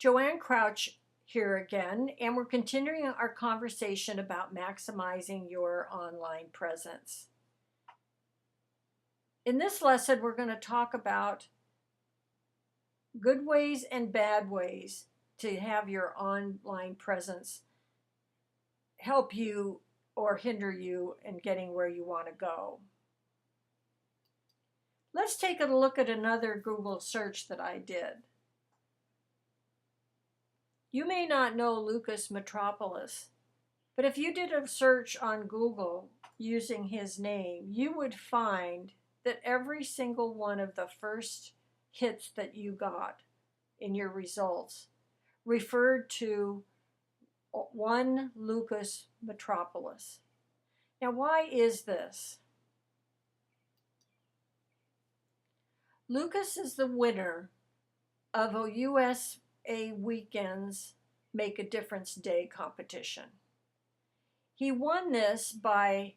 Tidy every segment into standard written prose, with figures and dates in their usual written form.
Joanne Crouch here again, and we're continuing our conversation about maximizing your online presence. In this lesson, we're going to talk about good ways and bad ways to have your online presence help you or hinder you in getting where you want to go. Let's take a look at another Google search that I did. You may not know Lucas Metropolis, but if you did a search on Google using his name, you would find that every single one of the first hits that you got in your results referred to one Lucas Metropolis. Now, why is this? Lucas is the winner of a USA Weekends Make a Difference Day competition. He won this by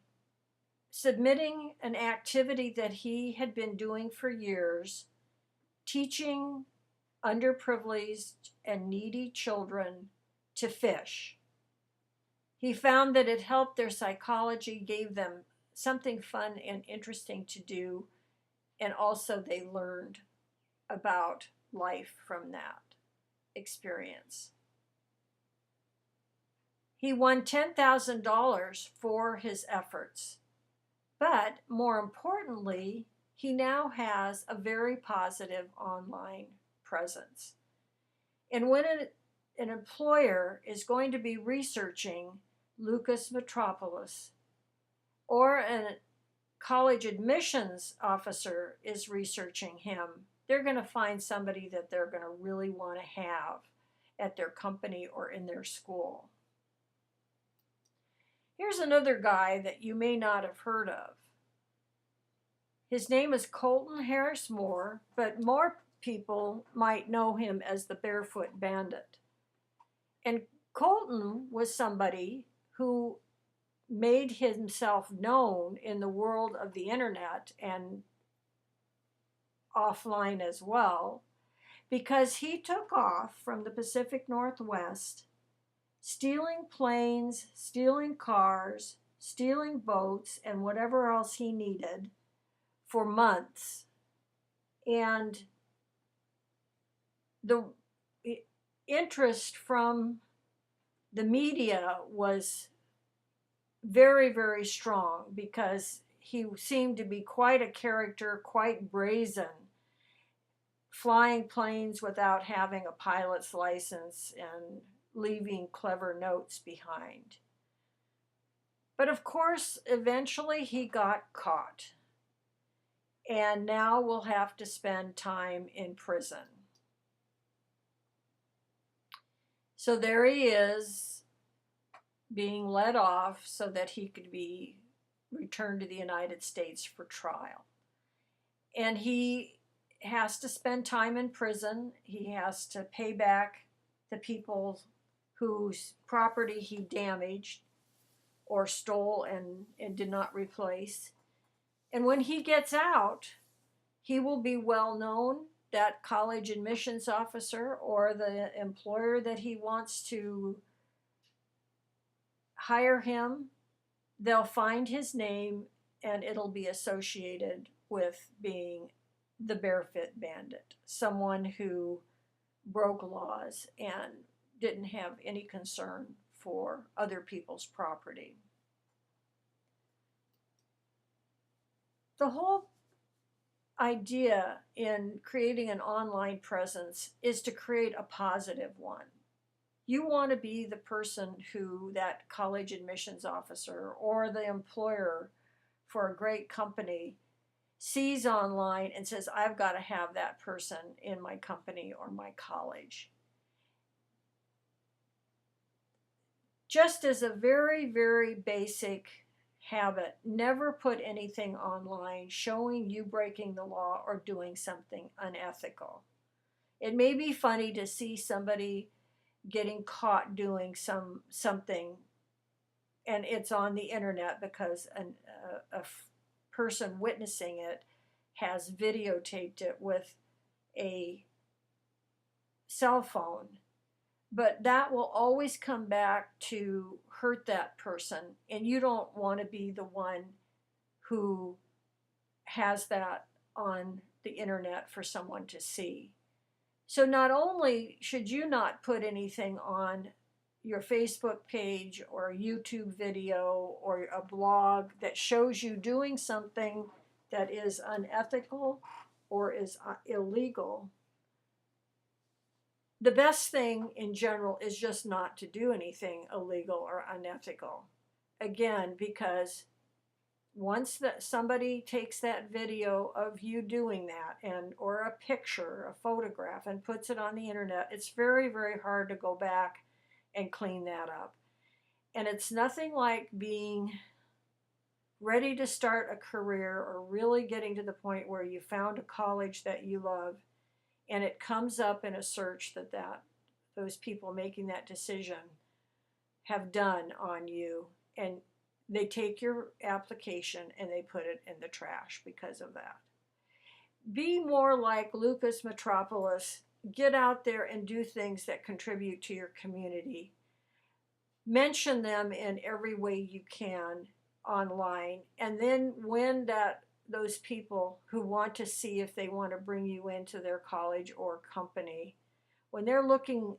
submitting an activity that he had been doing for years, teaching underprivileged and needy children to fish. He found that it helped their psychology, gave them something fun and interesting to do, and also they learned about life from that experience. He won $10,000 for his efforts, but more importantly, he now has a very positive online presence. And when an employer is going to be researching Lucas Metropolis, or a college admissions officer is researching him, they're going to find somebody that they're going to really want to have at their company or in their school. Here's another guy that you may not have heard of. His name is Colton Harris Moore, but more people might know him as the Barefoot Bandit. And Colton was somebody who made himself known in the world of the internet and offline as well, because he took off from the Pacific Northwest, stealing planes, stealing cars, stealing boats, and whatever else he needed for months. And the interest from the media was very, very strong because he seemed to be quite a character, quite brazen, flying planes without having a pilot's license and leaving clever notes behind. But of course, eventually he got caught, and now will have to spend time in prison. So there he is, being let off so that he could be returned to the United States for trial. And he has to spend time in prison. He has to pay back the people whose property he damaged or stole and did not replace. And when he gets out, he will be well known. That college admissions officer or the employer that he wants to hire him, they'll find his name and it'll be associated with being the Barefoot Bandit, someone who broke laws and didn't have any concern for other people's property. The whole idea in creating an online presence is to create a positive one. You want to be the person who that college admissions officer or the employer for a great company sees online and says, I've got to have that person in my company or my college. Just as a very, very basic habit, never put anything online showing you breaking the law or doing something unethical. It may be funny to see somebody getting caught doing something and it's on the internet because a person witnessing it has videotaped it with a cell phone. But that will always come back to hurt that person, and you don't want to be the one who has that on the internet for someone to see. So not only should you not put anything on your Facebook page or a YouTube video or a blog that shows you doing something that is unethical or is illegal, the best thing in general is just not to do anything illegal or unethical. Again, because once that somebody takes that video of you doing that, and or a picture, a photograph, and puts it on the internet, it's very, very hard to go back and clean that up. And it's nothing like being ready to start a career or really getting to the point where you found a college that you love, and it comes up in a search that those people making that decision have done on you, and they take your application and they put it in the trash because of that. Be more like Lucas Metropolis. Get out there and do things that contribute to your community. Mention them in every way you can online, and then when those people who want to see if they want to bring you into their college or company, when they're looking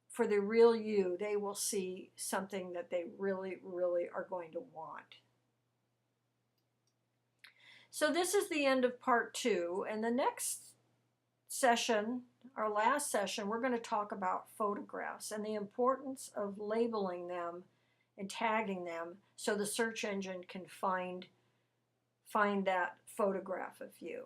for the real you, they will see something that they really, really are going to want. So this is the end of part 2, and the next session, our last session, we're going to talk about photographs and the importance of labeling them and tagging them so the search engine can find that photograph of you.